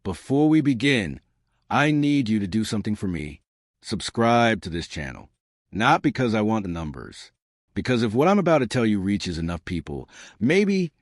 Before we begin, I need you to do something for me. Subscribe to this channel. Not because I want the numbers. Because if what I'm about to tell you reaches enough people, maybe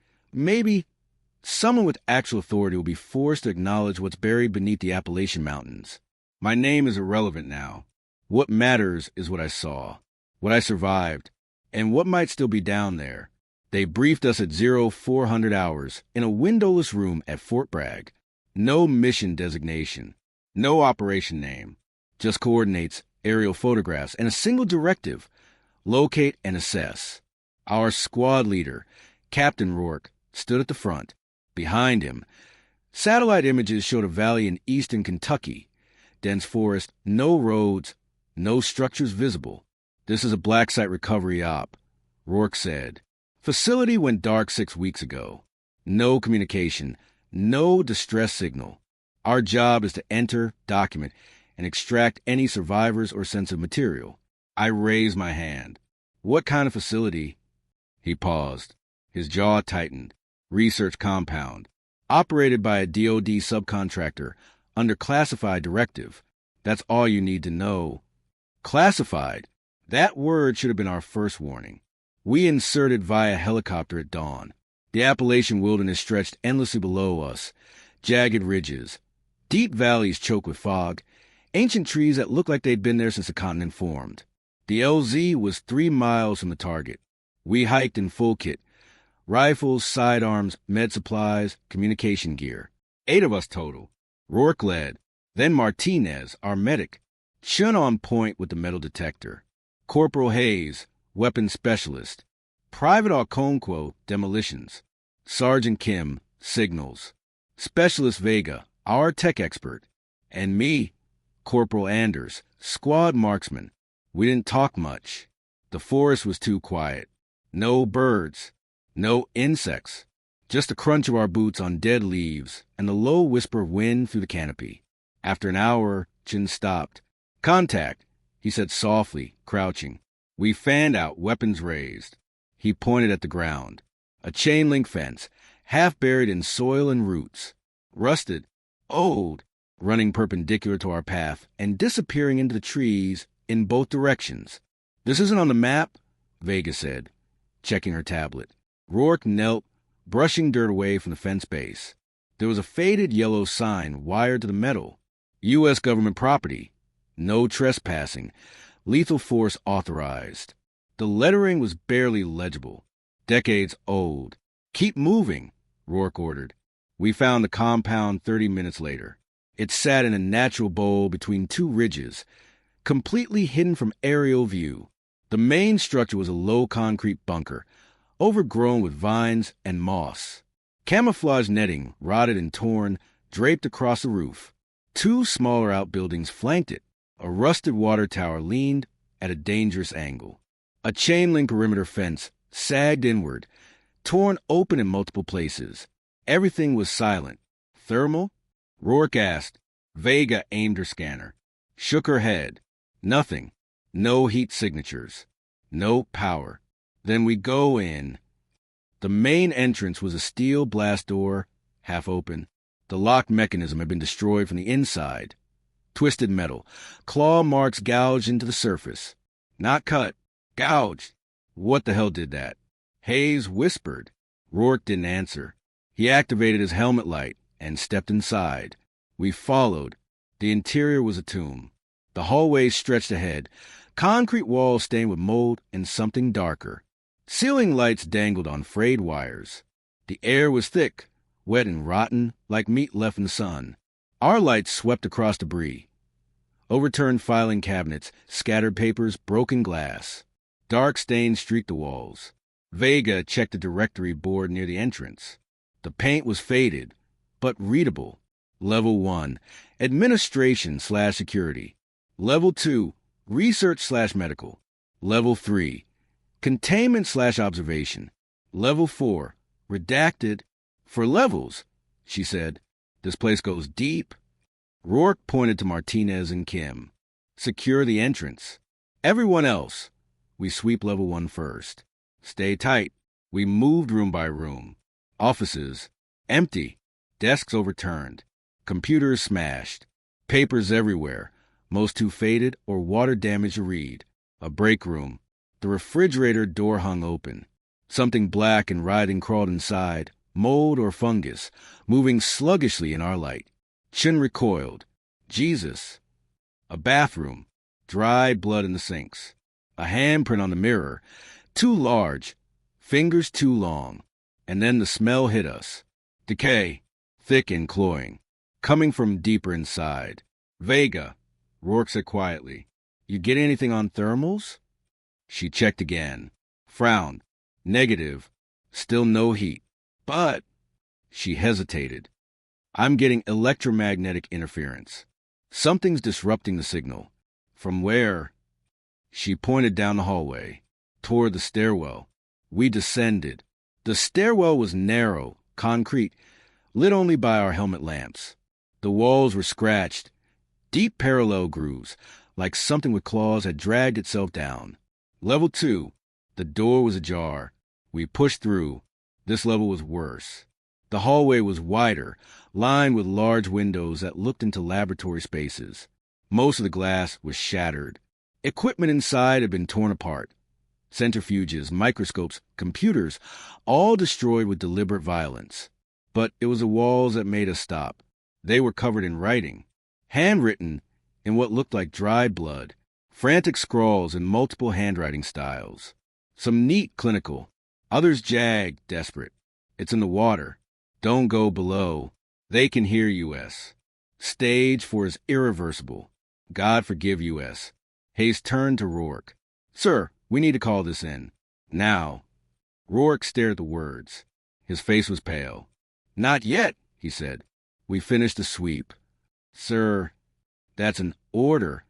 someone with actual authority will be forced to acknowledge what's buried beneath the Appalachian Mountains. My name is irrelevant now. What matters is what I saw, what I survived, and what might still be down there. They briefed us at 0400 hours in a windowless room at Fort Bragg. No mission designation, no operation name, just coordinates, aerial photographs, and a single directive: locate and assess. Our squad leader, Captain Rourke, stood at the front. Behind him, satellite images showed a valley in eastern Kentucky. Dense forest, no roads, no structures visible. This is a black site recovery op, Rourke said. Facility went dark 6 weeks ago. No communication, no distress signal. Our job is to enter, document, and extract any survivors or sensitive material. I raised my hand. What kind of facility? He paused. His jaw tightened. Research compound. Operated by a DoD subcontractor under classified directive. That's all you need to know. Classified. That word should have been our first warning. We inserted via helicopter at dawn. The Appalachian wilderness stretched endlessly below us. Jagged ridges. Deep valleys choked with fog. Ancient trees that looked like they'd been there since the continent formed. The LZ was 3 miles from the target. We hiked in full kit. Rifles, sidearms, med supplies, communication gear. 8 of us total. Rourke led. Then Martinez, our medic. Chun on point with the metal detector. Corporal Hayes, weapons specialist. Private Okonkwo, demolitions. Sergeant Kim, signals. Specialist Vega, our tech expert. And me, Corporal Anders, squad marksman. We didn't talk much. The forest was too quiet. No birds. No insects. Just the crunch of our boots on dead leaves and the low whisper of wind through the canopy. After an hour, Chin stopped. Contact, he said softly, crouching. We fanned out, weapons raised. He pointed at the ground. A chain-link fence, half buried in soil and roots. Rusted, old, running perpendicular to our path and disappearing into the trees in both directions. This isn't on the map, Vega said, checking her tablet. Rourke knelt, brushing dirt away from the fence base. There was a faded yellow sign wired to the metal. U.S. government property. No trespassing. Lethal force authorized. The lettering was barely legible. Decades old. Keep moving, Rourke ordered. We found the compound 30 minutes later. It sat in a natural bowl between 2 ridges, completely hidden from aerial view. The main structure was a low concrete bunker, overgrown with vines and moss. Camouflage netting, rotted and torn, draped across the roof. 2 smaller outbuildings flanked it. A rusted water tower leaned at a dangerous angle. A chain-link perimeter fence sagged inward, torn open in multiple places. Everything was silent. Thermal? Rourke asked. Vega aimed her scanner. Shook her head. Nothing. No heat signatures. No power. Then we go in. The main entrance was a steel blast door, half open. The lock mechanism had been destroyed from the inside. Twisted metal, claw marks gouged into the surface. Not cut, gouged. What the hell did that? Hayes whispered. Rourke didn't answer. He activated his helmet light and stepped inside. We followed. The interior was a tomb. The hallway stretched ahead, concrete walls stained with mold and something darker. Ceiling lights dangled on frayed wires. The air was thick, wet and rotten, like meat left in the sun. Our lights swept across debris. Overturned filing cabinets, scattered papers, broken glass. Dark stains streaked the walls. Vega checked the directory board near the entrance. The paint was faded, but readable. Level 1, Administration/Security. Level 2, Research/Medical. Level 3, Containment/Observation. Level 4, Redacted. For levels, she said. This place goes deep. Rourke pointed to Martinez and Kim. Secure the entrance. Everyone else. We sweep level 1 first. Stay tight. We moved room by room. Offices. Empty. Desks overturned. Computers smashed. Papers everywhere, most too faded or water-damaged to read. A break room. The refrigerator door hung open. Something black and writhing crawled inside, mold or fungus, moving sluggishly in our light. Chin recoiled. Jesus. A bathroom. Dried blood in the sinks. A handprint on the mirror. Too large. Fingers too long. And then the smell hit us. Decay. Thick and cloying. Coming from deeper inside. Vega. Rourke said quietly. You get anything on thermals? She checked again. Frowned. Negative. Still no heat. But... She hesitated. I'm getting electromagnetic interference. Something's disrupting the signal. From where? She pointed down the hallway, toward the stairwell. We descended. The stairwell was narrow, concrete, lit only by our helmet lamps. The walls were scratched, deep parallel grooves, like something with claws had dragged itself down. Level 2. The door was ajar. We pushed through. This level was worse. The hallway was wider, lined with large windows that looked into laboratory spaces. Most of the glass was shattered. Equipment inside had been torn apart. Centrifuges, microscopes, computers, all destroyed with deliberate violence. But it was the walls that made us stop. They were covered in writing, handwritten in what looked like dried blood, frantic scrawls in multiple handwriting styles. Some neat, clinical, others jagged, desperate. It's in the water. Don't go below. They can hear U.S. Stage 4 is irreversible. God forgive U.S. Hayes turned to Rourke. Sir, we need to call this in. Now. Rourke stared at the words. His face was pale. Not yet, he said. We finished the sweep. Sir, that's an order.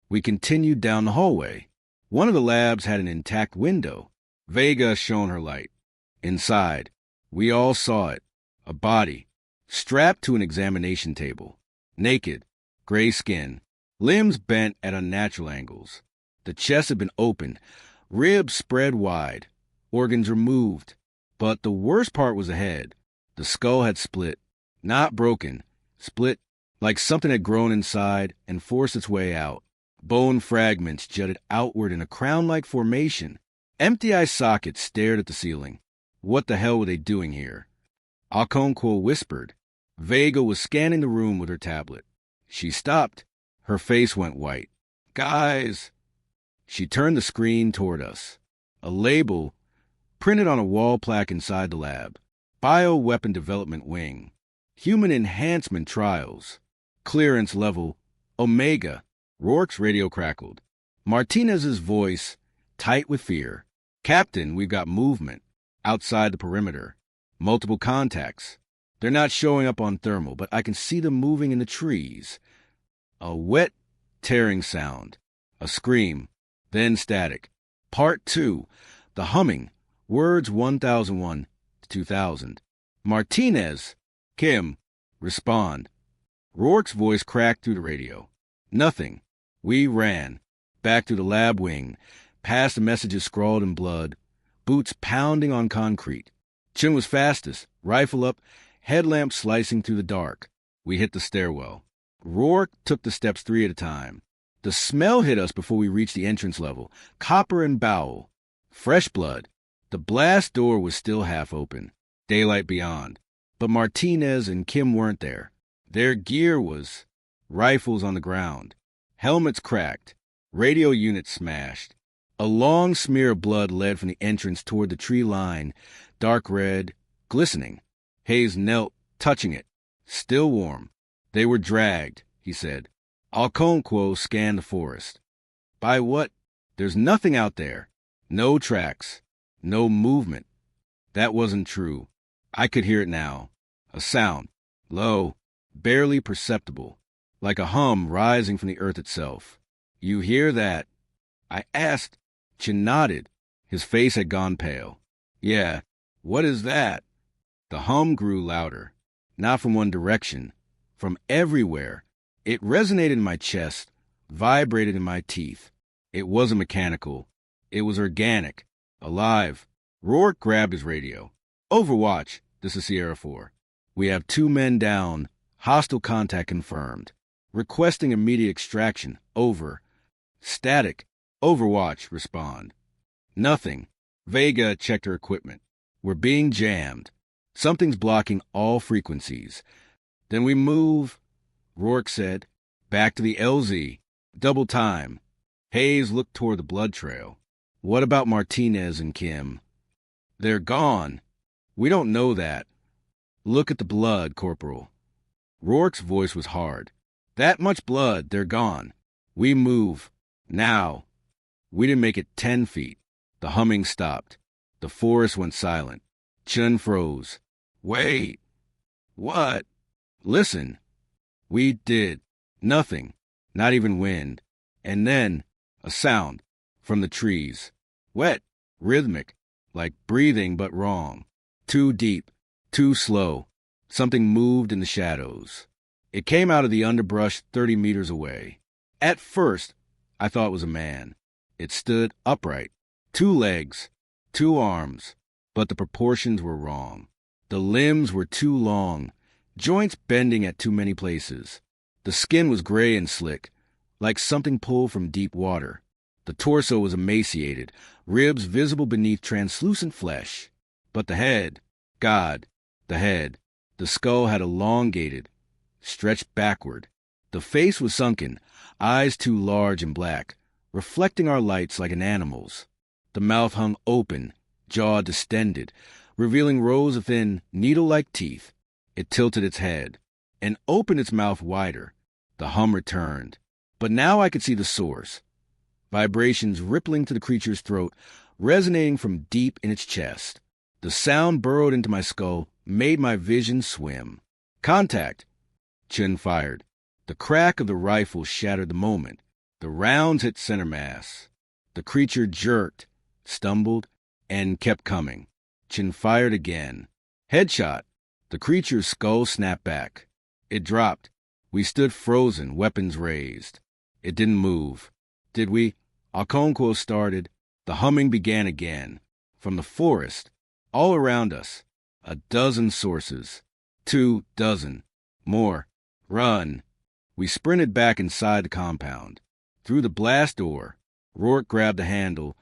We continued down the hallway. One of the labs had an intact window. Vega shone her light. Inside, we all saw it. A body, strapped to an examination table. Naked, gray skin, limbs bent at unnatural angles. The chest had been opened, ribs spread wide, organs removed. But the worst part was the head. The skull had split, not broken, split like something had grown inside and forced its way out. Bone fragments jutted outward in a crown-like formation. Empty eye sockets stared at the ceiling. What the hell were they doing here? Alconquo whispered. Vega was scanning the room with her tablet. She stopped. Her face went white. Guys! She turned the screen toward us. A label printed on a wall plaque inside the lab. Bioweapon Development Wing. Human Enhancement Trials. Clearance Level Omega. Rourke's radio crackled. Martinez's voice, tight with fear. Captain, we've got movement. Outside the perimeter. Multiple contacts. They're not showing up on thermal, but I can see them moving in the trees. A wet, tearing sound. A scream. Then static. Part 2. The humming. Words 1001 to 2000. Martinez. Kim. Respond. Rourke's voice cracked through the radio. Nothing. We ran. Back to the lab wing. Past the messages scrawled in blood. Boots pounding on concrete. Chin was fastest. Rifle up. Headlamp slicing through the dark. We hit the stairwell. Rourke took the steps 3 at a time. The smell hit us before we reached the entrance level. Copper and bowel. Fresh blood. The blast door was still half open. Daylight beyond. But Martinez and Kim weren't there. Their gear was rifles on the ground. Helmets cracked. Radio units smashed. A long smear of blood led from the entrance toward the tree line. Dark red. Glistening. Hayes knelt, touching it. Still warm. They were dragged, he said. Alconquo scanned the forest. By what? There's nothing out there. No tracks. No movement. That wasn't true. I could hear it now. A sound. Low. Barely perceptible. Like a hum rising from the earth itself. You hear that? I asked. Chin nodded. His face had gone pale. Yeah. What is that? The hum grew louder. Not from one direction. From everywhere. It resonated in my chest, vibrated in my teeth. It wasn't mechanical. It was organic, alive. Rourke grabbed his radio. Overwatch, this is Sierra 4. We have 2 men down, Hostile contact confirmed. Requesting immediate extraction. Over. Static. Overwatch. Respond. Nothing. Vega checked her equipment. We're being jammed. Something's blocking all frequencies. Then we move, Rourke said. Back to the LZ. Double time. Hayes looked toward the blood trail. What about Martinez and Kim? They're gone. We don't know that. Look at the blood, Corporal. Rourke's voice was hard. That much blood, they're gone. We move. Now. We didn't make it 10 feet. The humming stopped. The forest went silent. Chun froze. Wait. What? Listen. We did. Nothing. Not even wind. And then, a sound. From the trees. Wet. Rhythmic. Like breathing but wrong. Too deep. Too slow. Something moved in the shadows. It came out of the underbrush 30 meters away. At first, I thought it was a man. It stood upright. 2 legs. 2 arms. But the proportions were wrong. The limbs were too long. Joints bending at too many places. The skin was gray and slick, like something pulled from deep water. The torso was emaciated, ribs visible beneath translucent flesh. But the head, God, the head, the skull had elongated, stretched backward. The face was sunken, eyes too large and black, reflecting our lights like an animal's. The mouth hung open, jaw distended, revealing rows of thin, needle-like teeth. It tilted its head and opened its mouth wider. The hum returned. But now I could see the source. Vibrations rippling to the creature's throat, resonating from deep in its chest. The sound burrowed into my skull, made my vision swim. Contact! Chun fired. The crack of the rifle shattered the moment. The rounds hit center mass. The creature jerked, stumbled, and kept coming. Chun fired again. Headshot. The creature's skull snapped back. It dropped. We stood frozen, weapons raised. It didn't move. Did we? Okonkwo started. The humming began again. From the forest, all around us. A dozen sources. 2 dozen. More. Run. We sprinted back inside the compound. Through the blast door. Rourke grabbed the handle,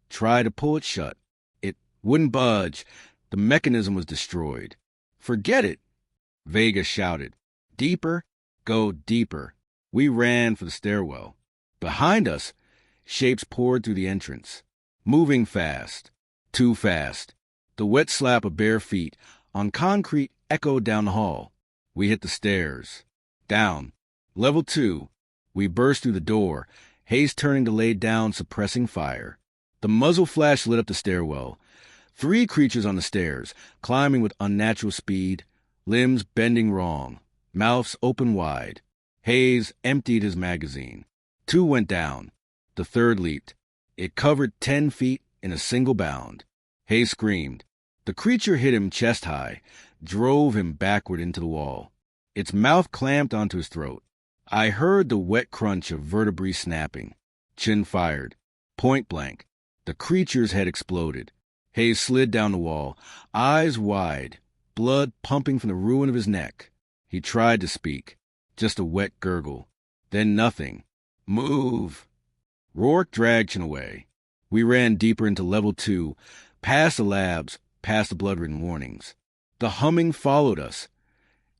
tried to pull it shut. It wouldn't budge. The mechanism was destroyed. Forget it! Vega shouted. Deeper? Go deeper. We ran for the stairwell. Behind us, shapes poured through the entrance. Moving fast. Too fast. The wet slap of bare feet on concrete echoed down the hall. We hit the stairs. Down. Level 2. We burst through the door, Hayes turning to lay down, suppressing fire. The muzzle flash lit up the stairwell. 3 creatures on the stairs, climbing with unnatural speed, limbs bending wrong, mouths open wide. Hayes emptied his magazine. 2 went down. The 3rd leaped. It covered 10 feet in a single bound. Hayes screamed. The creature hit him chest high, drove him backward into the wall. Its mouth clamped onto his throat. I heard the wet crunch of vertebrae snapping. Chin fired. Point blank. The creature's head exploded. Hayes slid down the wall, eyes wide, blood pumping from the ruin of his neck. He tried to speak. Just a wet gurgle. Then nothing. Move! Rourke dragged Chin away. We ran deeper into level 2, past the labs, past the blood-ridden warnings. The humming followed us,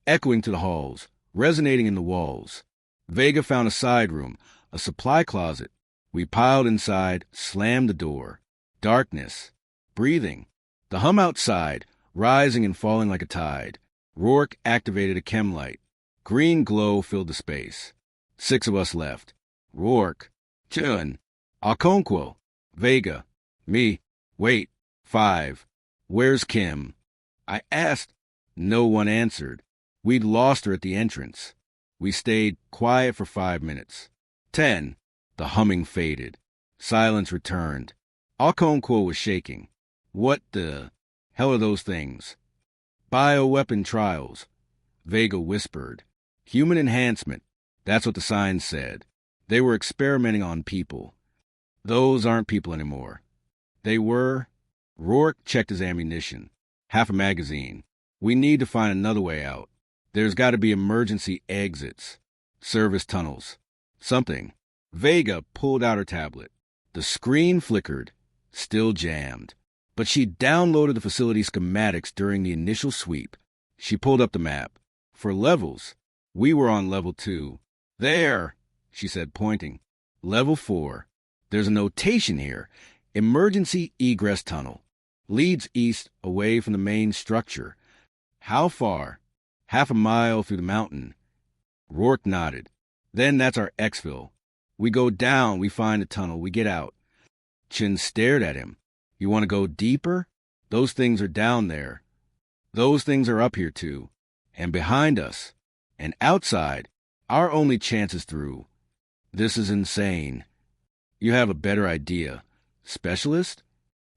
echoing to the halls, resonating in the walls. Vega found a side room, a supply closet. We piled inside, slammed the door. Darkness. Breathing. The hum outside, rising and falling like a tide. Rourke activated a chem light. Green glow filled the space. 6 of us left. Rourke. Chun. Okonkwo. Vega. Me. Wait. 5. Where's Kim? I asked. No one answered. We'd lost her at the entrance. We stayed quiet for 5 minutes. 10. The humming faded. Silence returned. Okonkwo was shaking. What the hell are those things? Bioweapon trials. Vega whispered. Human enhancement. That's what the sign said. They were experimenting on people. Those aren't people anymore. They were. Rourke checked his ammunition. Half a magazine. We need to find another way out. There's got to be emergency exits, service tunnels, something. Vega pulled out her tablet. The screen flickered, still jammed. But she downloaded the facility schematics during the initial sweep. She pulled up the map. For levels, we were on level 2. There, she said, pointing. Level 4. There's a notation here. Emergency egress tunnel. Leads east away from the main structure. How far? Half a mile through the mountain. Rourke nodded. Then that's our exfil. We go down, we find a tunnel, we get out. Chin stared at him. You want to go deeper? Those things are down there. Those things are up here too. And behind us. And outside. Our only chance is through. This is insane. You have a better idea. Specialist?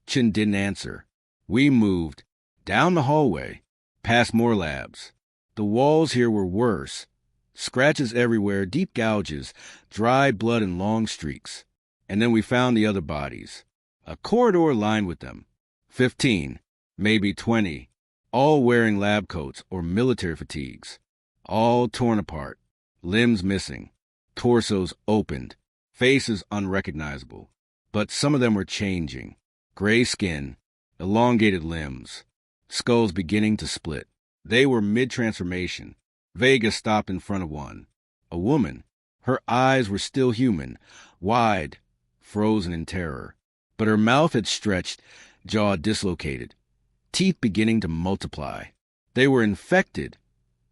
Chin didn't answer. We moved. Down the hallway. Past more labs. The walls here were worse. Scratches everywhere, deep gouges, dry blood in long streaks. And then we found the other bodies. A corridor lined with them. 15, maybe 20, all wearing lab coats or military fatigues. All torn apart, limbs missing, torsos opened, faces unrecognizable. But some of them were changing. Gray skin, elongated limbs, skulls beginning to split. They were mid-transformation. Vega stopped in front of one. A woman. Her eyes were still human, wide, frozen in terror. But her mouth had stretched, jaw dislocated, teeth beginning to multiply. They were infected.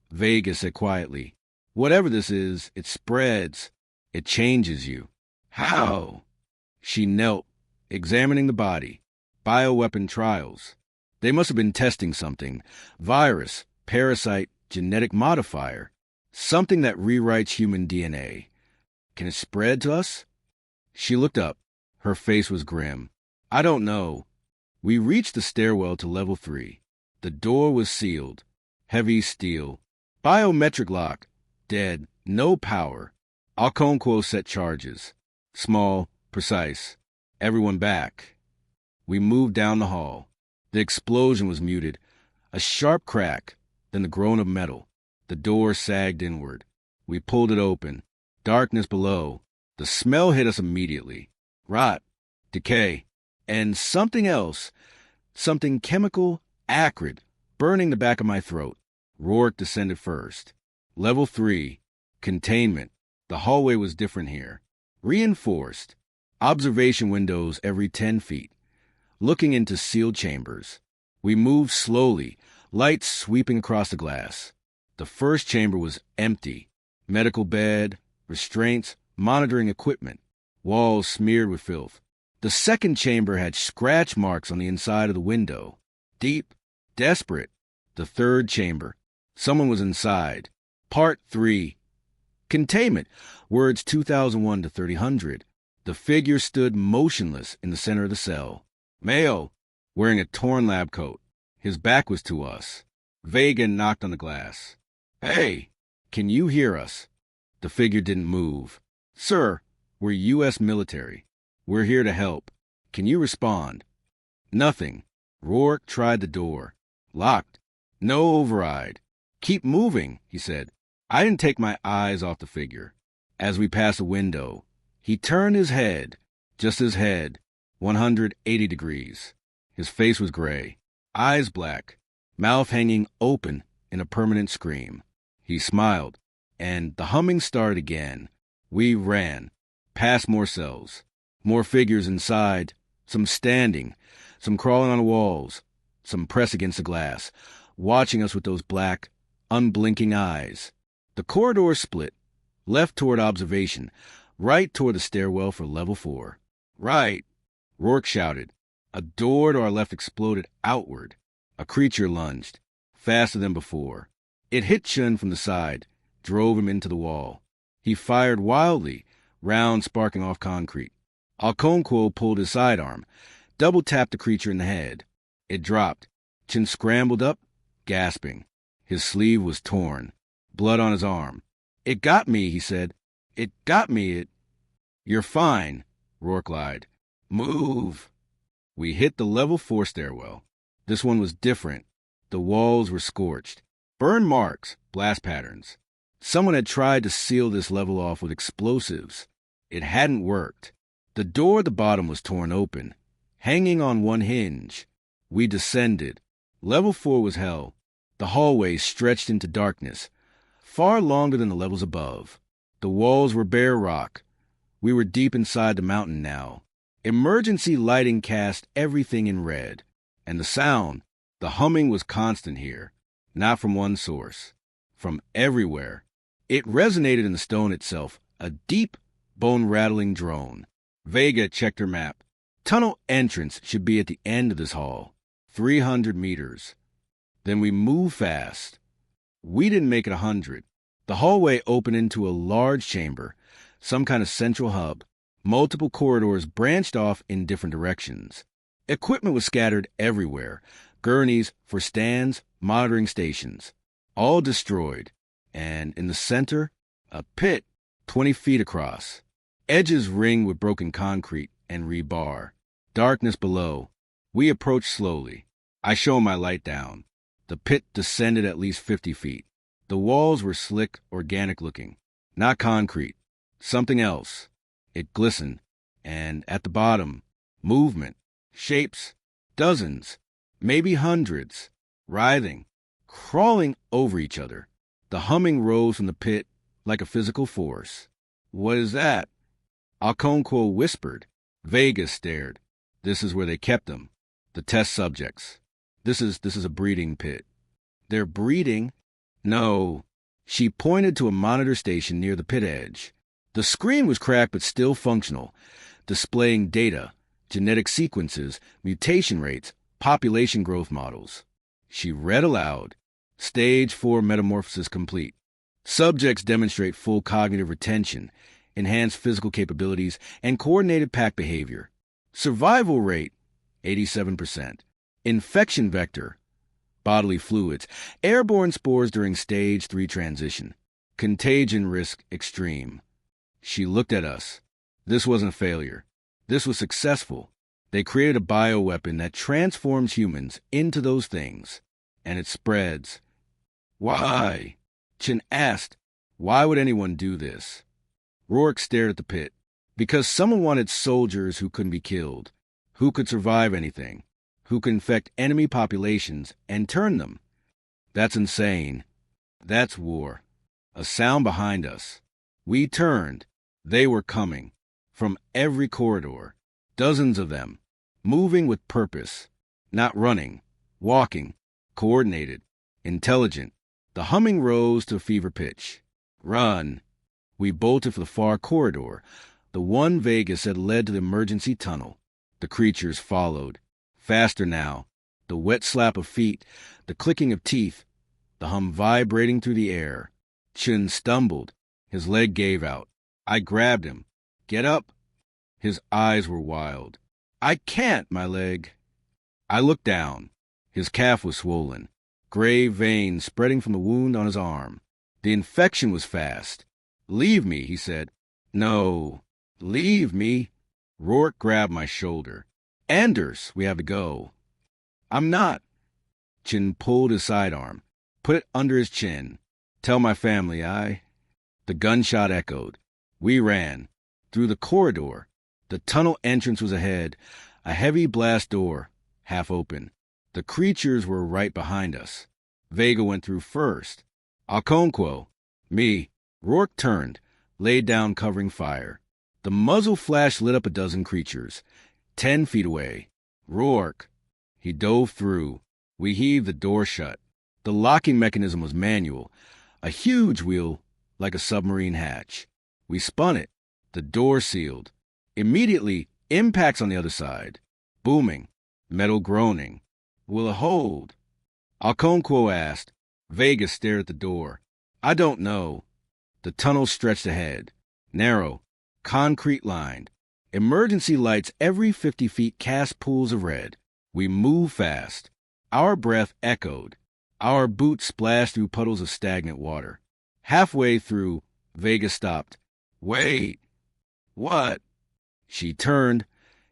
Vega said quietly, "Whatever this is, it spreads. It changes you." "How?" She knelt, examining the body. Bioweapon trials. They must have been testing something. Virus, parasite, genetic modifier. Something that rewrites human DNA. Can it spread to us? She looked up. Her face was grim. "I don't know." We reached the stairwell to level 3. The door was sealed. Heavy steel. Biometric lock. Dead. No power. Alconquo set charges. Small, precise. Everyone back. We moved down the hall. The explosion was muted. A sharp crack, then the groan of metal. The door sagged inward. We pulled it open. Darkness below. The smell hit us immediately. Rot, decay, and something else. Something chemical, acrid, burning the back of my throat. Rourke descended first. Level 3. Containment. The hallway was different here. Reinforced. Observation windows every 10 feet. Looking into sealed chambers. We moved slowly, lights sweeping across the glass. The first chamber was empty. Medical bed, restraints, monitoring equipment. Walls smeared with filth. The second chamber had scratch marks on the inside of the window. Deep, desperate. The third chamber. Someone was inside. Part 3. Containment. Words 2001 to 3000. The figure stood motionless in the center of the cell. Mayo, wearing a torn lab coat. His back was to us. Vega knocked on the glass. "Hey, can you hear us?" The figure didn't move. "Sir, we're U.S. military. We're here to help. Can you respond?" Nothing. Rourke tried the door. Locked. No override. "Keep moving," he said. I didn't take my eyes off the figure. As we passed a window, he turned his head, just his head, 180 degrees. His face was gray, eyes black, mouth hanging open in a permanent scream. He smiled, and the humming started again. We ran, past more cells, more figures inside, some standing, some crawling on the walls, some pressed against the glass, watching us with those black, unblinking eyes. The corridor split, left toward observation, right toward the stairwell for level 4. "Right!" Rourke shouted. A door to our left exploded outward. A creature lunged, faster than before. It hit Chun from the side, drove him into the wall. He fired wildly, rounds sparking off concrete. Alconquo pulled his sidearm, double-tapped the creature in the head. It dropped. Chin scrambled up, gasping. His sleeve was torn. Blood on his arm. "It got me," he said. "It got me, it—" "You're fine," Rourke lied. "Move." We hit the level 4 stairwell. This one was different. The walls were scorched. Burn marks, blast patterns. Someone had tried to seal this level off with explosives. It hadn't worked. The door at the bottom was torn open, hanging on one hinge. We descended. Level 4 was hell. The hallway stretched into darkness, far longer than the levels above. The walls were bare rock. We were deep inside the mountain now. Emergency lighting cast everything in red. And the humming was constant here. Not from one source. From everywhere. It resonated in the stone itself, a deep, bone-rattling drone. Vega checked her map. Tunnel entrance should be at the end of this hall. 300 meters. Then we moved fast. We didn't make it 100. The hallway opened into a large chamber, some kind of central hub. Multiple corridors branched off in different directions. Equipment was scattered everywhere. Gurneys for stands, monitoring stations. All destroyed. And in the center, a pit 20 feet across. Edges ringed with broken concrete and rebar. Darkness below. We approached slowly. I shone my light down. The pit descended at least 50 feet. The walls were slick, organic-looking. Not concrete. Something else. It glistened. And at the bottom, movement. Shapes. Dozens. Maybe hundreds. Writhing. Crawling over each other. The humming rose from the pit like a physical force. What is that? Alconquo whispered. Vegas stared. This is where they kept them. The test subjects. This is a breeding pit. They're breeding? No. She pointed to a monitor station near the pit edge. The screen was cracked but still functional, displaying data, genetic sequences, mutation rates, population growth models. She read aloud. Stage 4 metamorphosis complete. Subjects demonstrate full cognitive retention, enhanced physical capabilities, and coordinated pack behavior. Survival rate, 87%. Infection vector, bodily fluids, airborne spores during stage 3 transition. Contagion risk extreme. She looked at us. This wasn't a failure. This was successful. They created a bioweapon that transforms humans into those things. And it spreads. Why? Chin asked. Why would anyone do this? Rourke stared at the pit. Because someone wanted soldiers who couldn't be killed, who could survive anything, who could infect enemy populations and turn them. That's insane. That's war. A sound behind us. We turned. They were coming. From every corridor. Dozens of them. Moving with purpose. Not running. Walking. Coordinated. Intelligent. The humming rose to a fever pitch. Run. We bolted for the far corridor, the one Vegas had led to the emergency tunnel. The creatures followed. Faster now. The wet slap of feet, the clicking of teeth, the hum vibrating through the air. Chin stumbled. His leg gave out. I grabbed him. Get up. His eyes were wild. I can't, my leg. I looked down. His calf was swollen. Gray veins spreading from the wound on his arm. The infection was fast. Leave me, he said. No. Leave me. Rourke grabbed my shoulder. Anders, we have to go. I'm not. Chin pulled his sidearm. Put it under his chin. Tell my family The gunshot echoed. We ran. Through the corridor. The tunnel entrance was ahead. A heavy blast door, half open. The creatures were right behind us. Vega went through first. Alconquo. Me. Rourke turned, laid down covering fire. The muzzle flash lit up a dozen creatures. 10 feet away. Rourke. He dove through. We heaved the door shut. The locking mechanism was manual. A huge wheel, like a submarine hatch. We spun it. The door sealed. Immediately, impacts on the other side. Booming. Metal groaning. Will it hold? Alconquo asked. Vegas stared at the door. I don't know. The tunnel stretched ahead. Narrow. Concrete lined. Emergency lights every 50 feet cast pools of red. We moved fast. Our breath echoed. Our boots splashed through puddles of stagnant water. Halfway through, Vega stopped. Wait. What? She turned,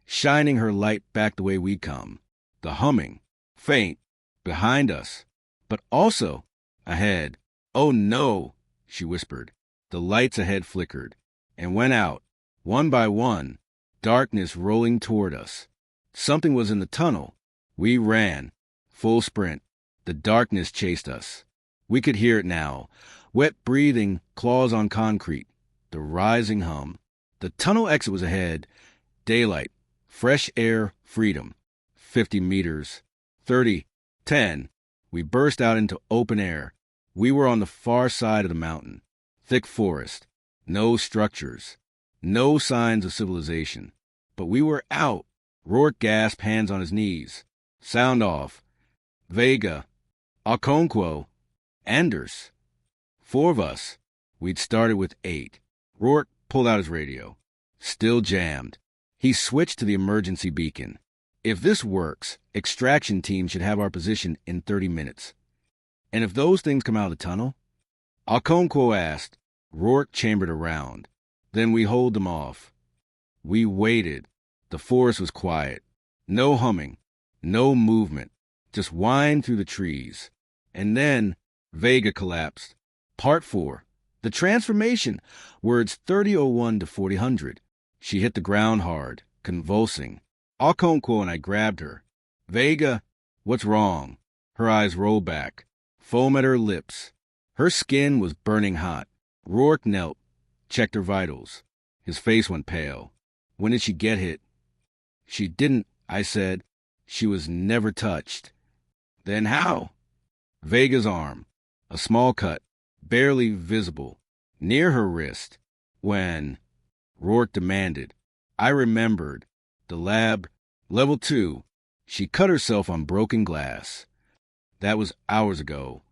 shining her light back the way we'd come. The humming. Faint. Behind us. But also ahead. "Oh no," she whispered. The lights ahead flickered and went out, one by one, darkness rolling toward us. Something was in the tunnel. We ran, full sprint. The darkness chased us. We could hear it now. Wet breathing, claws on concrete. The rising hum. The tunnel exit was ahead. Daylight. Fresh air, freedom. 50 meters. 30. 10. We burst out into open air. We were on the far side of the mountain. Thick forest. No structures. No signs of civilization. But we were out. Rourke gasped, hands on his knees. Sound off. Vega. Okonkwo. Anders. 4 of us. We'd started with 8. Rourke pulled out his radio. Still jammed. He switched to the emergency beacon. If this works, extraction team should have our position in 30 minutes. And if those things come out of the tunnel? Okonkwo asked. Rourke chambered around. Then we hold them off. We waited. The forest was quiet. No humming. No movement. Just whine through the trees. And then Vega collapsed. Part 4. The transformation. Words 3001 to 4000. She hit the ground hard, convulsing. Okonkwo and I grabbed her. Vega, what's wrong? Her eyes rolled back. Foam at her lips. Her skin was burning hot. Rourke knelt, checked her vitals. His face went pale. When did she get hit? She didn't, I said. She was never touched. Then how? Vega's arm. A small cut, barely visible, near her wrist. When? Rourke demanded. I remembered. The lab, level 2. She cut herself on broken glass. That was hours ago.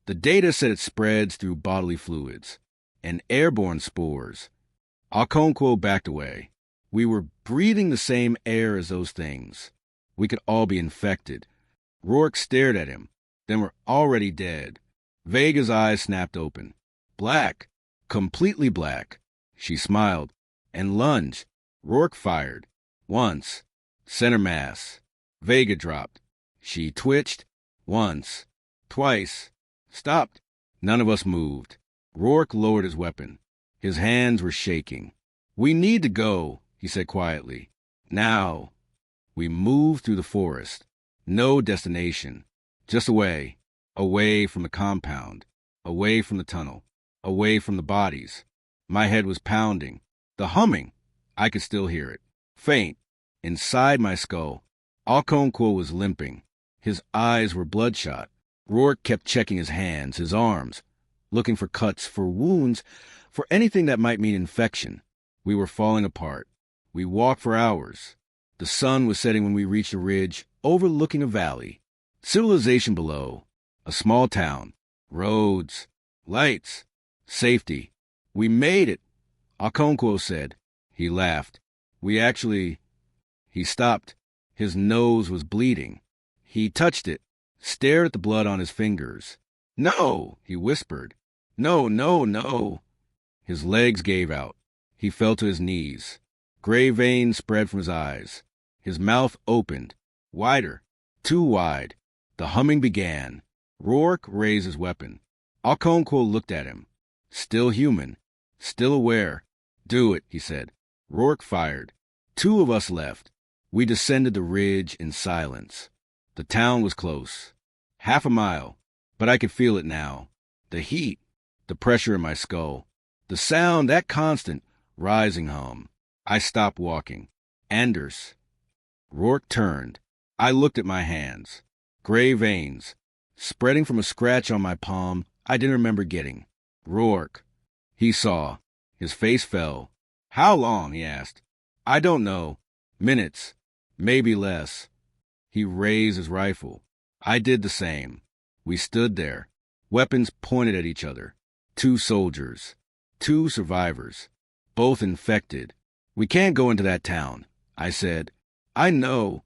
The data said it spreads through bodily fluids and airborne spores. Okonkwo backed away. We were breathing the same air as those things. We could all be infected. Rourke stared at him. Then we're already dead. Vega's eyes snapped open. Black. Completely black. She smiled and lunged. Rourke fired. Once. Center mass. Vega dropped. She twitched. Once. Twice. Stopped. None of us moved. Rourke lowered his weapon. His hands were shaking. We need to go, he said quietly. Now. We moved through the forest. No destination. Just away. Away from the compound. Away from the tunnel. Away from the bodies. My head was pounding. The humming. I could still hear it. Faint. Inside my skull. Okonkwo was limping. His eyes were bloodshot. Rourke kept checking his hands, his arms, looking for cuts, for wounds, for anything that might mean infection. We were falling apart. We walked for hours. The sun was setting when we reached a ridge overlooking a valley. Civilization below. A small town. Roads. Lights. Safety. We made it, Okonkwo said. He laughed. We actually... He stopped. His nose was bleeding. He touched it, stared at the blood on his fingers. No, he whispered. No, no, no. His legs gave out. He fell to his knees. Gray veins spread from his eyes. His mouth opened. Wider. Too wide. The humming began. Rourke raised his weapon. Okonkwo looked at him. Still human. Still aware. Do it, he said. Rourke fired. 2 of us left. We descended the ridge in silence. The town was close. Half a mile. But I could feel it now. The heat. The pressure in my skull. The sound, that constant, rising hum. I stopped walking. Anders. Rourke turned. I looked at my hands. Gray veins. Spreading from a scratch on my palm I didn't remember getting. Rourke. He saw. His face fell. How long? He asked. I don't know. Minutes. Maybe less. He raised his rifle. I did the same. We stood there. Weapons pointed at each other. 2 soldiers. 2 survivors. Both infected. We can't go into that town, I said. I know.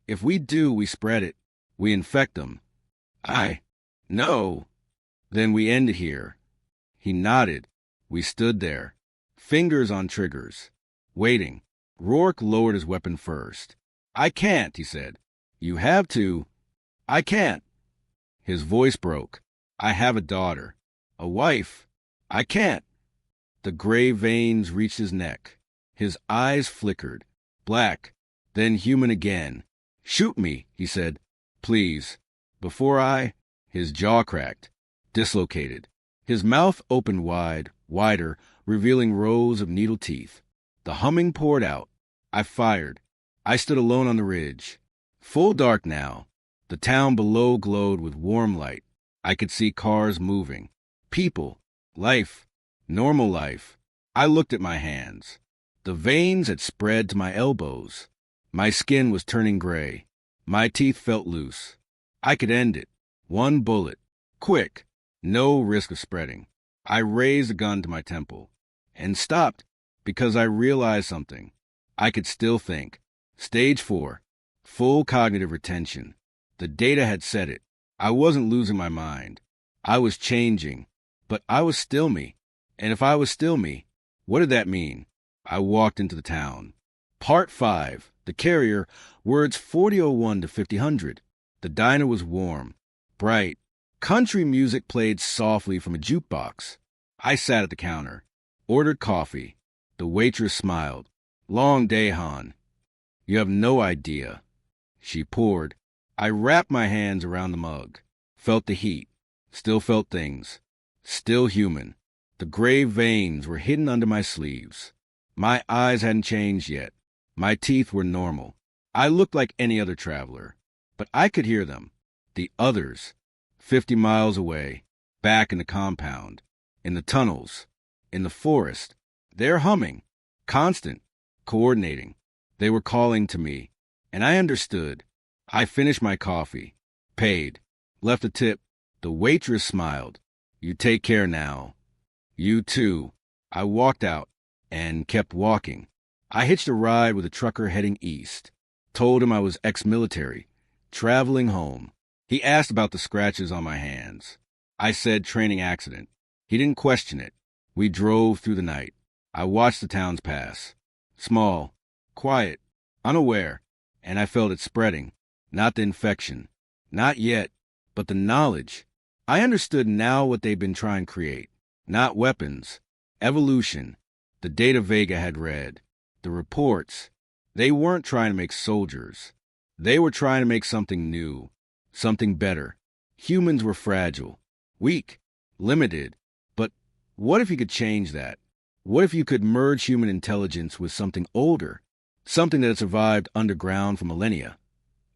If we do, we spread it. We infect them. No. Then we end it here. He nodded. We stood there. Fingers on triggers. Waiting. Rourke lowered his weapon first. I can't, he said. You have to. I can't. His voice broke. I have a daughter. A wife. I can't. The gray veins reached his neck. His eyes flickered. Black, then human again. Shoot me, he said. Please. Before his jaw cracked, dislocated. His mouth opened wide, wider, revealing rows of needle teeth. The humming poured out. I fired. I stood alone on the ridge. Full dark now. The town below glowed with warm light. I could see cars moving. People. Life. Normal life. I looked at my hands. The veins had spread to my elbows. My skin was turning gray. My teeth felt loose. I could end it. One bullet. Quick. No risk of spreading. I raised a gun to my temple and stopped because I realized something. I could still think. Stage 4. Full cognitive retention. The data had said it. I wasn't losing my mind. I was changing, but I was still me. And if I was still me, what did that mean? I walked into the town. Part 5. The carrier, words 4001 to 5000. The diner was warm, bright. Country music played softly from a jukebox. I sat at the counter, ordered coffee. The waitress smiled. Long day, Han. You have no idea. She poured. I wrapped my hands around the mug, felt the heat, still felt things, still human. The gray veins were hidden under my sleeves. My eyes hadn't changed yet. My teeth were normal. I looked like any other traveler, but I could hear them. The others, 50 miles away, back in the compound, in the tunnels, in the forest. They're humming, constant, coordinating. They were calling to me, and I understood. I finished my coffee, paid, left a tip. The waitress smiled. You take care now. You too. I walked out and kept walking. I hitched a ride with a trucker heading east. Told him I was ex-military, traveling home. He asked about the scratches on my hands. I said training accident. He didn't question it. We drove through the night. I watched the towns pass. Small, quiet, unaware, and I felt it spreading. Not the infection. Not yet, but the knowledge. I understood now what they'd been trying to create. Not weapons. Evolution. The data Vega had read. The reports. They weren't trying to make soldiers. They were trying to make something new. Something better. Humans were fragile. Weak. Limited. But what if you could change that? What if you could merge human intelligence with something older? Something that had survived underground for millennia?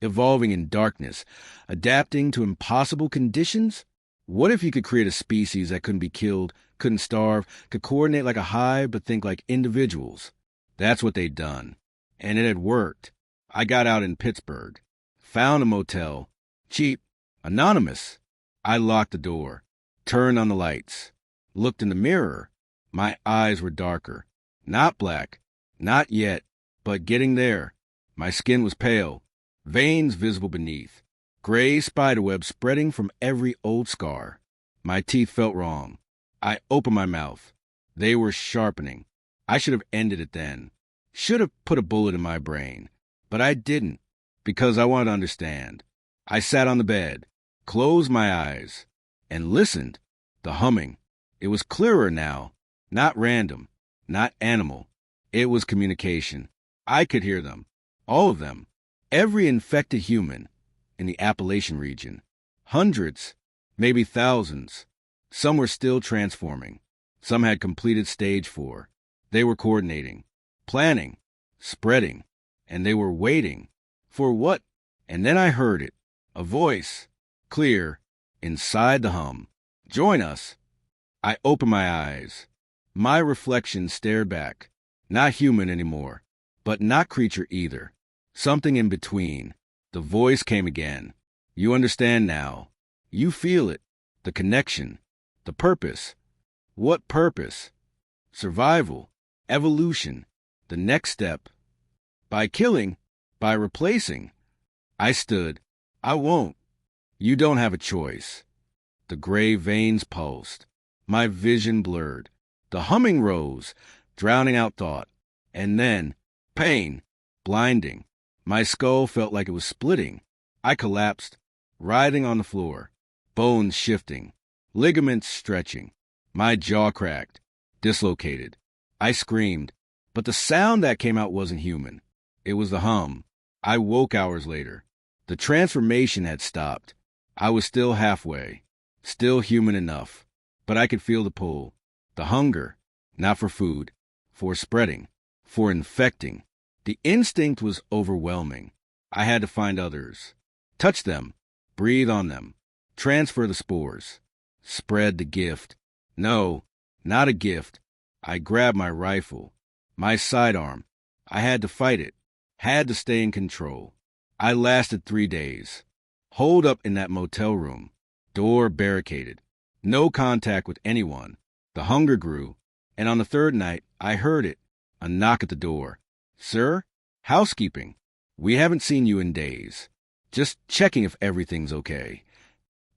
Evolving in darkness, adapting to impossible conditions? What if you could create a species that couldn't be killed, couldn't starve, could coordinate like a hive but think like individuals? That's what they'd done. And it had worked. I got out in Pittsburgh, found a motel, cheap, anonymous. I locked the door, turned on the lights, looked in the mirror. My eyes were darker. Not black, not yet, but getting there. My skin was pale. Veins visible beneath, gray spiderwebs spreading from every old scar. My teeth felt wrong. I opened my mouth. They were sharpening. I should have ended it then. Should have put a bullet in my brain. But I didn't, because I wanted to understand. I sat on the bed, closed my eyes, and listened. The humming. It was clearer now. Not random. Not animal. It was communication. I could hear them. All of them. Every infected human in the Appalachian region. Hundreds, maybe thousands. Some were still transforming. Some had completed stage 4. They were coordinating, planning, spreading, and they were waiting. For what? And then I heard it. A voice, clear, inside the hum. Join us. I opened my eyes. My reflection stared back. Not human anymore, but not creature either. Something in between. The voice came again. You understand now. You feel it. The connection. The purpose. What purpose? Survival. Evolution. The next step. By killing. By replacing. I stood. I won't. You don't have a choice. The gray veins pulsed. My vision blurred. The humming rose, drowning out thought. And then, pain. Blinding. My skull felt like it was splitting. I collapsed, writhing on the floor, bones shifting, ligaments stretching. My jaw cracked, dislocated. I screamed, but the sound that came out wasn't human. It was the hum. I woke hours later. The transformation had stopped. I was still halfway, still human enough, but I could feel the pull, the hunger, not for food, for spreading, for infecting. The instinct was overwhelming. I had to find others, touch them, breathe on them, transfer the spores, spread the gift. No, not a gift. I grabbed my rifle, my sidearm. I had to fight it, had to stay in control. I lasted 3 days. Holed up in that motel room, door barricaded, no contact with anyone. The hunger grew, and on the third night, I heard it, a knock at the door. Sir, housekeeping. We haven't seen you in days. Just checking if everything's okay.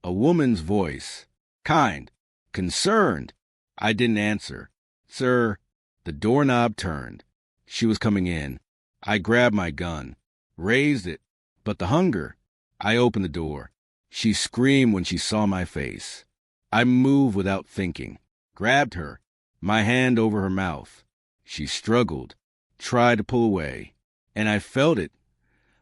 A woman's voice, kind, concerned. I didn't answer. Sir, the doorknob turned. She was coming in. I grabbed my gun, raised it, but the hunger. I opened the door. She screamed when she saw my face. I moved without thinking, grabbed her, my hand over her mouth. She struggled, tried to pull away, and I felt it,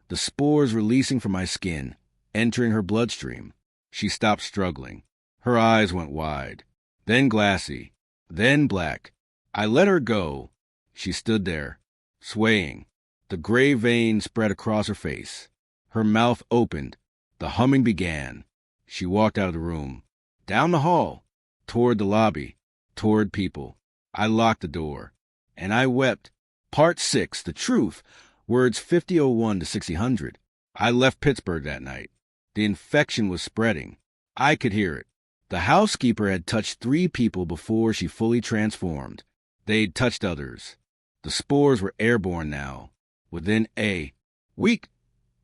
the spores releasing from my skin, entering her bloodstream. She stopped struggling. Her eyes went wide, then glassy, then black. I let her go. She stood there, swaying. The gray veins spread across her face. Her mouth opened. The humming began. She walked out of the room, down the hall, toward the lobby, toward people. I locked the door, and I wept. Part 6, the truth, words 5001 to 6000. I left Pittsburgh that night. The infection was spreading. I could hear it. The housekeeper had touched 3 people before she fully transformed. They'd touched others. The spores were airborne now. Within a week,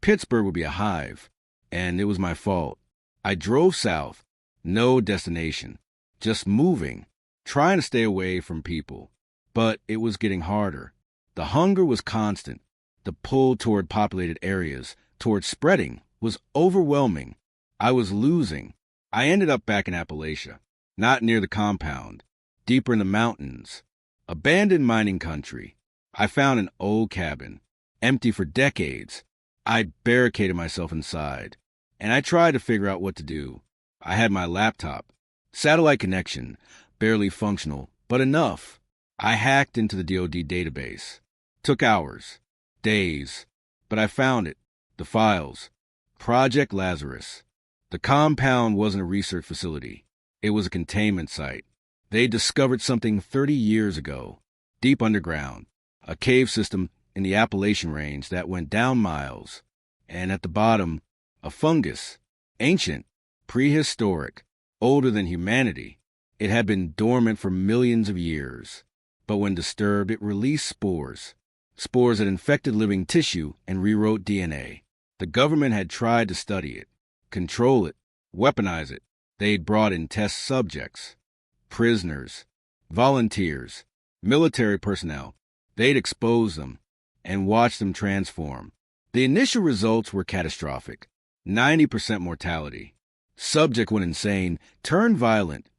Pittsburgh would be a hive, and it was my fault. I drove south, no destination, just moving, trying to stay away from people. But it was getting harder. The hunger was constant. The pull toward populated areas, toward spreading, was overwhelming. I was losing. I ended up back in Appalachia, not near the compound, deeper in the mountains, abandoned mining country. I found an old cabin, empty for decades. I barricaded myself inside, and I tried to figure out what to do. I had my laptop, satellite connection, barely functional, but enough. I hacked into the DoD database. Took hours, days, but I found it. The files. Project Lazarus. The compound wasn't a research facility. It was a containment site. They discovered something 30 years ago, deep underground, a cave system in the Appalachian range that went down miles, and at the bottom, a fungus, ancient, prehistoric, older than humanity. It had been dormant for millions of years, but when disturbed, it released spores that infected living tissue and rewrote DNA. The government had tried to study it, control it, weaponize it. They'd brought in test subjects, prisoners, volunteers, military personnel. They'd exposed them and watched them transform. The initial results were catastrophic. 90% mortality. Subject went insane, turned violent,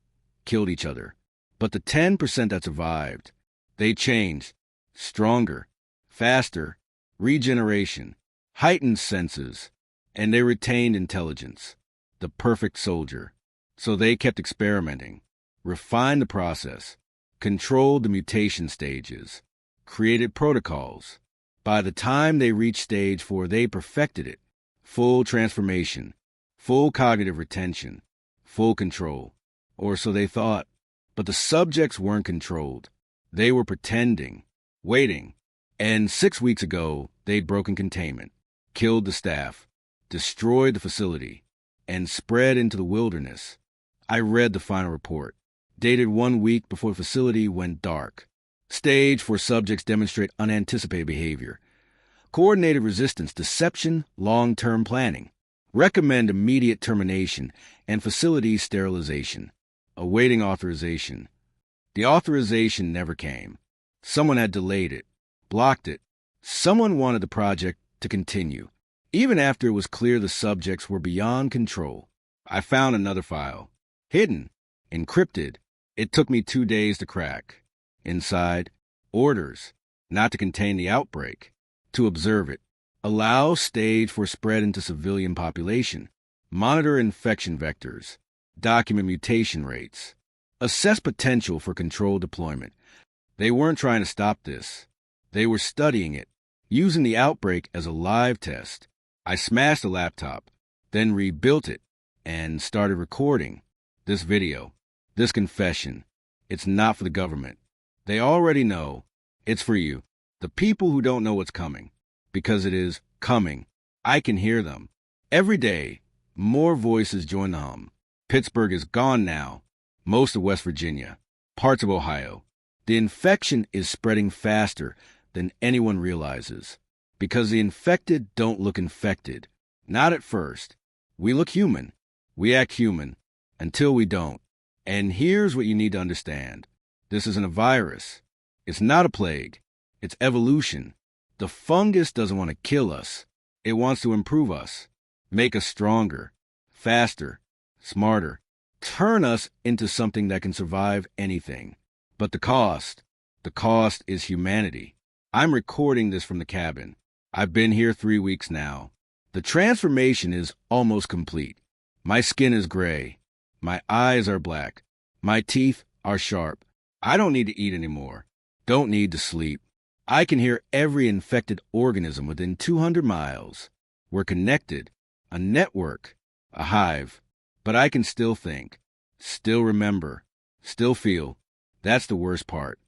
killed each other. But the 10% that survived, they changed. Stronger, faster, regeneration, heightened senses, and they retained intelligence. The perfect soldier. So they kept experimenting, refined the process, controlled the mutation stages, created protocols. By the time they reached stage 4, they perfected it. Full transformation, full cognitive retention, full control. Or so they thought. But the subjects weren't controlled. They were pretending, waiting. And 6 weeks ago, they'd broken containment, killed the staff, destroyed the facility, and spread into the wilderness. I read the final report, dated 1 week before the facility went dark. Stage 4 subjects demonstrate unanticipated behavior. Coordinated resistance, deception, long-term planning. Recommend immediate termination and facility sterilization. Awaiting authorization. The authorization never came. Someone had delayed it, blocked it. Someone wanted the project to continue, even after it was clear the subjects were beyond control. I found another file, hidden, encrypted, It took me 2 days to crack. Inside, orders, not to contain the outbreak, to observe it, allow stage for spread into civilian population, monitor infection vectors, document mutation rates, assess potential for controlled deployment. They weren't trying to stop this. They were studying it, using the outbreak as a live test. I smashed the laptop, then rebuilt it, and started recording this video, this confession. It's not for the government. They already know. It's for you, the people who don't know what's coming, because it is coming. I can hear them. Every day, more voices join the hum. Pittsburgh is gone now. Most of West Virginia, parts of Ohio. The infection is spreading faster than anyone realizes, because the infected don't look infected. Not at first. We look human. We act human until we don't. And here's what you need to understand. This isn't a virus. It's not a plague. It's evolution. The fungus doesn't want to kill us. It wants to improve us, make us stronger, faster, smarter, turn us into something that can survive anything. But the cost is humanity. I'm recording this from the cabin. I've been here 3 weeks now. The transformation is almost complete. My skin is gray. My eyes are black. My teeth are sharp. I don't need to eat anymore. Don't need to sleep. I can hear every infected organism within 200 miles. We're connected, a network, a hive. But I can still think, still remember, still feel. That's the worst part.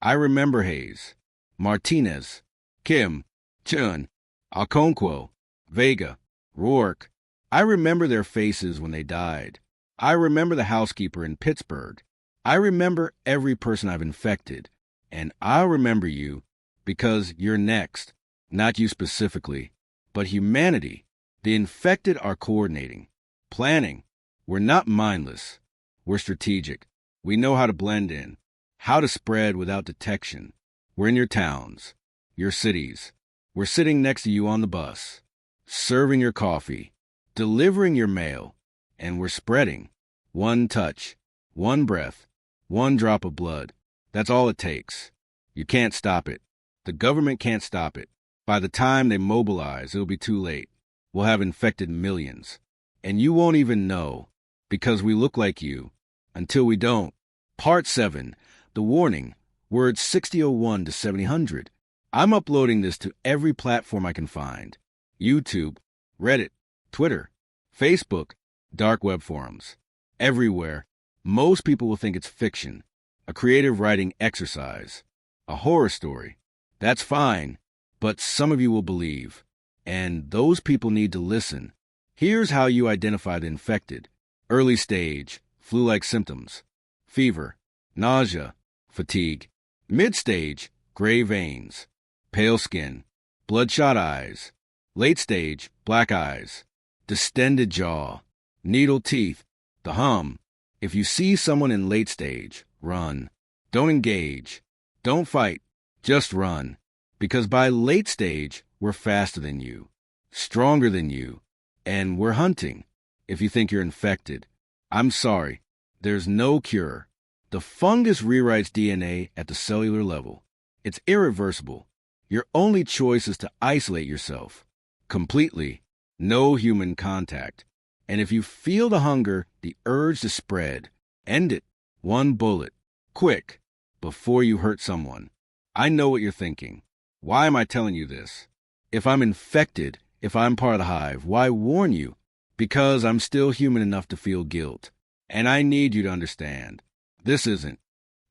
I remember Hayes, Martinez, Kim, Chun, Okonkwo, Vega, Rourke. I remember their faces when they died. I remember the housekeeper in Pittsburgh. I remember every person I've infected. And I'll remember you because you're next. Not you specifically, but humanity. The infected are coordinating, planning. We're not mindless. We're strategic. We know how to blend in, how to spread without detection. We're in your towns, your cities. We're sitting next to you on the bus, serving your coffee, delivering your mail, and we're spreading. One touch, one breath, one drop of blood. That's all it takes. You can't stop it. The government can't stop it. By the time they mobilize, it'll be too late. We'll have infected millions. And you won't even know, because we look like you, until we don't. Part 7, the warning, words 6001 to 7000. I'm uploading this to every platform I can find. YouTube, Reddit, Twitter, Facebook, dark web forums. Everywhere. Most people will think it's fiction, a creative writing exercise, a horror story. That's fine, but some of you will believe, and those people need to listen. Here's how you identify the infected. Early stage, flu-like symptoms, fever, nausea, fatigue. Mid-stage, gray veins, pale skin, bloodshot eyes. Late stage, black eyes, distended jaw, needle teeth, the hum. If you see someone in late stage, run. Don't engage. Don't fight. Just run. Because by late stage, we're faster than you, stronger than you, and we're hunting. If you think you're infected, I'm sorry. There's no cure. The fungus rewrites DNA at the cellular level. It's irreversible. Your only choice is to isolate yourself. Completely. No human contact. And if you feel the hunger, the urge to spread, end it. One bullet. Quick. Before you hurt someone. I know what you're thinking. Why am I telling you this? If I'm infected, if I'm part of the hive, why warn you? Because I'm still human enough to feel guilt. And I need you to understand. This isn't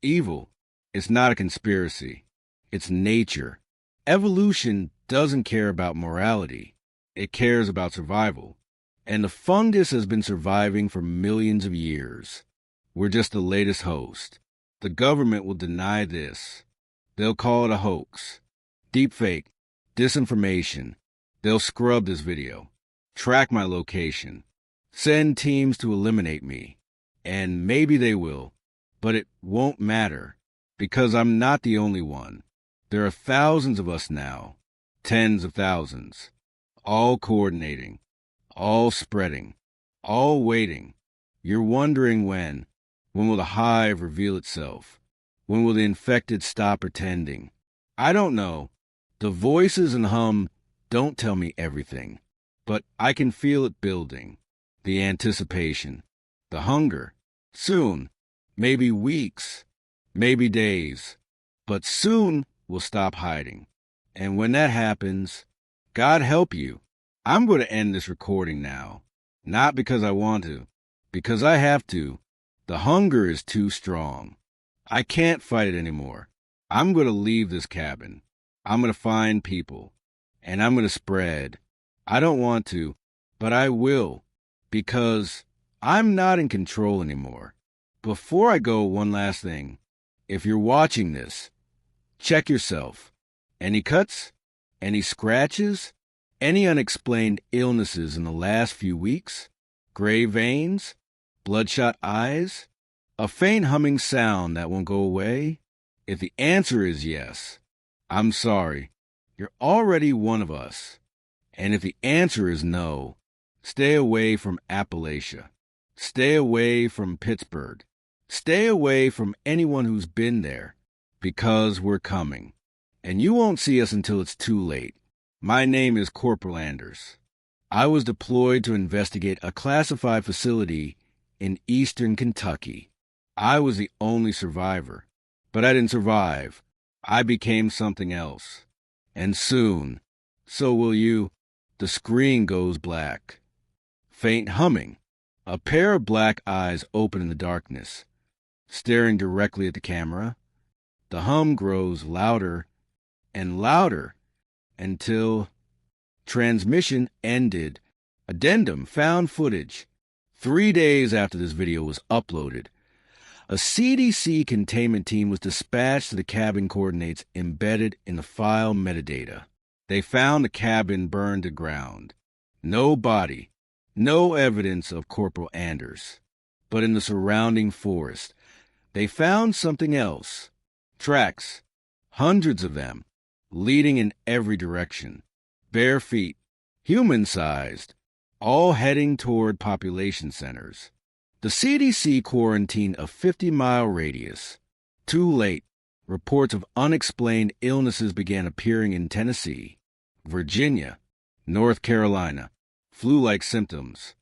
evil. It's not a conspiracy. It's nature. Evolution doesn't care about morality. It cares about survival. And the fungus has been surviving for millions of years. We're just the latest host. The government will deny this. They'll call it a hoax, deepfake, disinformation. They'll scrub this video, track my location, send teams to eliminate me. And maybe they will, but it won't matter because I'm not the only one. There are thousands of us now, tens of thousands, all coordinating, all spreading, all waiting. You're wondering when. When will the hive reveal itself? When will the infected stop pretending? I don't know. The voices and hum don't tell me everything, but I can feel it building. The anticipation, the hunger. Soon, maybe weeks, maybe days, but soon we'll stop hiding. And when that happens, God help you. I'm going to end this recording now. Not because I want to, because I have to. The hunger is too strong. I can't fight it anymore. I'm going to leave this cabin. I'm going to find people, and I'm going to spread. I don't want to, but I will, because I'm not in control anymore. Before I go, one last thing. If you're watching this, check yourself. Any cuts? Any scratches? Any unexplained illnesses in the last few weeks? Gray veins? Bloodshot eyes? A faint humming sound that won't go away? If the answer is yes, I'm sorry. You're already one of us. And if the answer is no, stay away from Appalachia. Stay away from Pittsburgh. Stay away from anyone who's been there, because we're coming. And you won't see us until it's too late. My name is Corporal Anders. I was deployed to investigate a classified facility in eastern Kentucky. I was the only survivor, but I didn't survive. I became something else. And soon, so will you. The screen goes black. Faint humming. A pair of black eyes open in the darkness, staring directly at the camera. The hum grows louder and louder until transmission ended. Addendum: found footage. 3 days after this video was uploaded, a CDC containment team was dispatched to the cabin coordinates embedded in the file metadata. They found the cabin burned to ground. No body, no evidence of Corporal Anders. But in the surrounding forest, they found something else. Tracks, hundreds of them, leading in every direction. Bare feet, human-sized, all heading toward population centers. The CDC quarantined a 50-mile radius. Too late. Reports of unexplained illnesses began appearing in Tennessee, Virginia, North Carolina. Flu-like symptoms,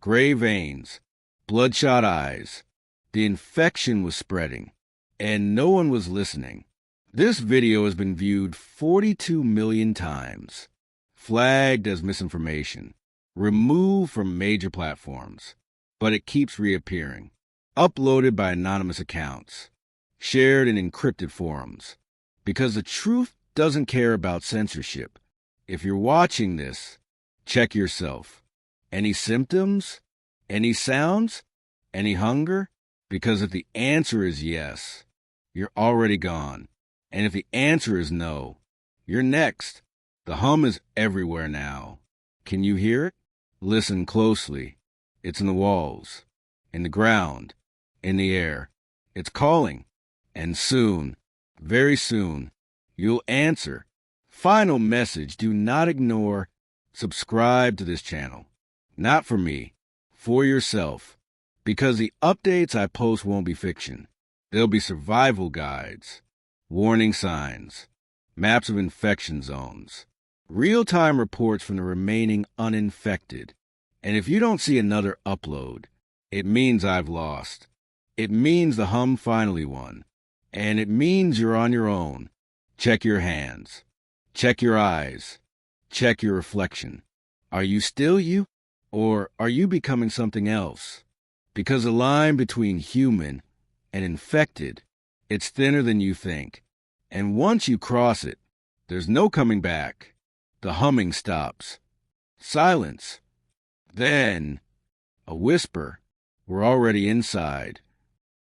gray veins, bloodshot eyes. The infection was spreading, and no one was listening. This video has been viewed 42 million times, flagged as misinformation, removed from major platforms, but it keeps reappearing, uploaded by anonymous accounts, shared in encrypted forums, because the truth doesn't care about censorship. If you're watching this, check yourself. Any symptoms? Any sounds? Any hunger? Because if the answer is yes, you're already gone. And if the answer is no, you're next. The hum is everywhere now. Can you hear it? Listen closely. It's in the walls, in the ground, in the air. It's calling. And soon, very soon, you'll answer. Final message: do not ignore. Subscribe to this channel. Not for me, for yourself. Because the updates I post won't be fiction. They'll be survival guides, warning signs, maps of infection zones, real-time reports from the remaining uninfected. And if you don't see another upload, it means I've lost. It means the hum finally won. And it means you're on your own. Check your hands. Check your eyes. Check your reflection. Are you still you? Or are you becoming something else? Because the line between human and infected, it's thinner than you think. And once you cross it, there's no coming back. The humming stops. Silence. Then, a whisper. We're already inside.